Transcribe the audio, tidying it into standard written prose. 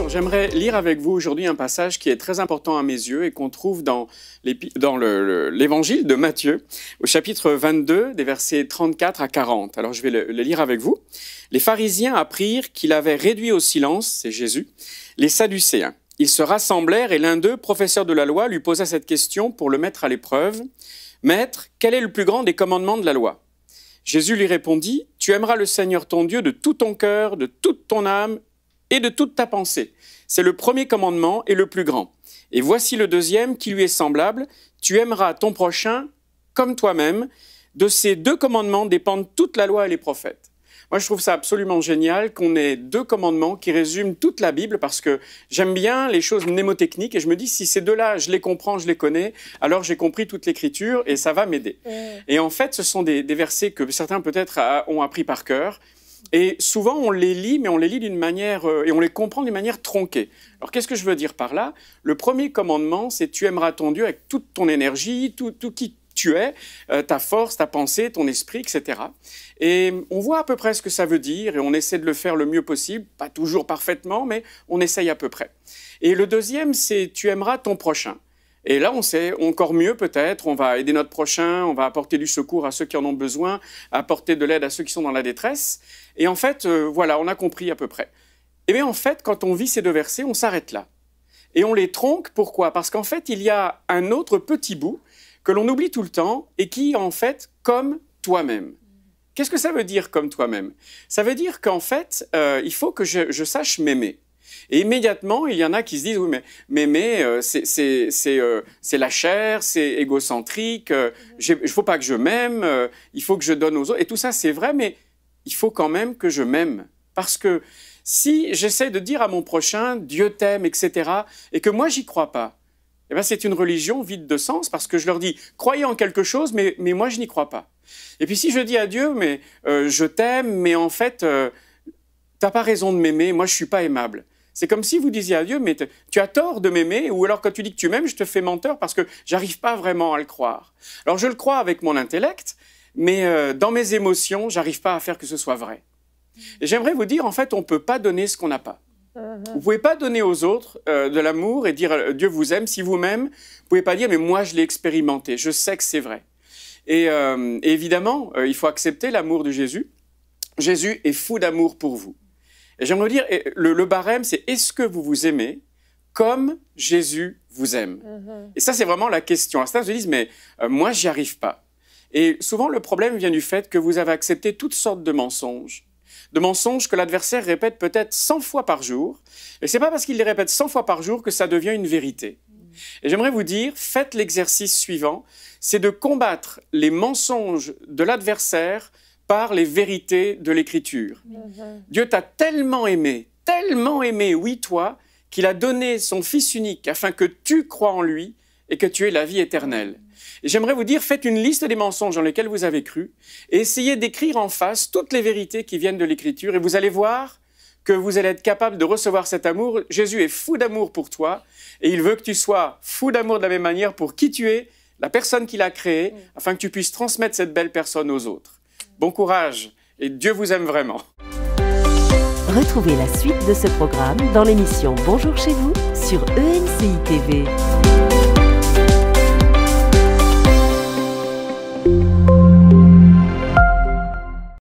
Alors, j'aimerais lire avec vous aujourd'hui un passage qui est très important à mes yeux et qu'on trouve dans l'évangile de Matthieu, au chapitre 22, des versets 34 à 40. Alors, je vais le lire avec vous. Les pharisiens apprirent qu'il avait réduit au silence, c'est Jésus, les Sadducéens. Ils se rassemblèrent et l'un d'eux, professeur de la loi, lui posa cette question pour le mettre à l'épreuve. « Maître, quel est le plus grand des commandements de la loi ?» Jésus lui répondit, « Tu aimeras le Seigneur ton Dieu de tout ton cœur, de toute ton âme et de toute ta pensée. C'est le premier commandement et le plus grand. Et voici le deuxième qui lui est semblable. Tu aimeras ton prochain comme toi-même. De ces deux commandements dépendent toute la loi et les prophètes. » Moi, je trouve ça absolument génial qu'on ait deux commandements qui résument toute la Bible parce que j'aime bien les choses mnémotechniques et je me dis si ces deux-là, je les comprends, je les connais, alors j'ai compris toute l'Écriture et ça va m'aider. Et en fait, ce sont des versets que certains peut-être ont appris par cœur. Et souvent, on les lit, mais on les lit d'une manière, et on les comprend d'une manière tronquée. Alors, qu'est-ce que je veux dire par là? Le premier commandement, c'est « Tu aimeras ton Dieu avec toute ton énergie, tout qui tu es, ta force, ta pensée, ton esprit, etc. » Et on voit à peu près ce que ça veut dire, et on essaie de le faire le mieux possible, pas toujours parfaitement, mais on essaye à peu près. Et le deuxième, c'est « Tu aimeras ton prochain ». Et là, on sait encore mieux peut-être, on va aider notre prochain, on va apporter du secours à ceux qui en ont besoin, apporter de l'aide à ceux qui sont dans la détresse. Et en fait, voilà, on a compris à peu près. Et bien en fait, quand on vit ces deux versets, on s'arrête là. Et on les tronque, pourquoi? Parce qu'en fait, il y a un autre petit bout que l'on oublie tout le temps et qui est en fait comme toi-même. Qu'est-ce que ça veut dire comme toi-même? Ça veut dire qu'en fait, il faut que je sache m'aimer. Et immédiatement, il y en a qui se disent « Oui, mais m'aimer, c'est la chair, c'est égocentrique, il ne faut pas que je m'aime, il faut que je donne aux autres. » Et tout ça, c'est vrai, mais il faut quand même que je m'aime. Parce que si j'essaie de dire à mon prochain « Dieu t'aime, etc. » et que moi, j'y crois pas, eh ben, c'est une religion vide de sens parce que je leur dis « Croyez en quelque chose, mais moi, je n'y crois pas. » Et puis si je dis à Dieu « Mais je t'aime, mais en fait, t'as pas raison de m'aimer, moi, je suis pas aimable. » C'est comme si vous disiez à Dieu, mais tu as tort de m'aimer, ou alors quand tu dis que tu m'aimes, je te fais menteur parce que j'arrive pas vraiment à le croire. Alors je le crois avec mon intellect, mais dans mes émotions, j'arrive pas à faire que ce soit vrai. Et j'aimerais vous dire, en fait, on peut pas donner ce qu'on n'a pas. Vous pouvez pas donner aux autres de l'amour et dire Dieu vous aime. Si vous-même, vous pouvez pas dire, mais moi je l'ai expérimenté, je sais que c'est vrai. Et évidemment, il faut accepter l'amour de Jésus. Jésus est fou d'amour pour vous. Et j'aimerais dire, le barème, c'est est-ce que vous vous aimez comme Jésus vous aime? Et ça, c'est vraiment la question. Certains se disent, mais moi, j'y arrive pas. Et souvent, le problème vient du fait que vous avez accepté toutes sortes de mensonges que l'adversaire répète peut-être 100 fois par jour. Et c'est pas parce qu'il les répète 100 fois par jour que ça devient une vérité. Et j'aimerais vous dire, faites l'exercice suivant, c'est de combattre les mensonges de l'adversaire par les vérités de l'Écriture. Dieu t'a tellement aimé, oui toi, qu'il a donné son Fils unique afin que tu crois en lui et que tu aies la vie éternelle. Et j'aimerais vous dire, faites une liste des mensonges dans lesquels vous avez cru et essayez d'écrire en face toutes les vérités qui viennent de l'Écriture et vous allez voir que vous allez être capable de recevoir cet amour. Jésus est fou d'amour pour toi et il veut que tu sois fou d'amour de la même manière pour qui tu es, la personne qu'il a créée, afin que tu puisses transmettre cette belle personne aux autres. Bon courage et Dieu vous aime vraiment. Retrouvez la suite de ce programme dans l'émission Bonjour chez vous sur ENCI TV.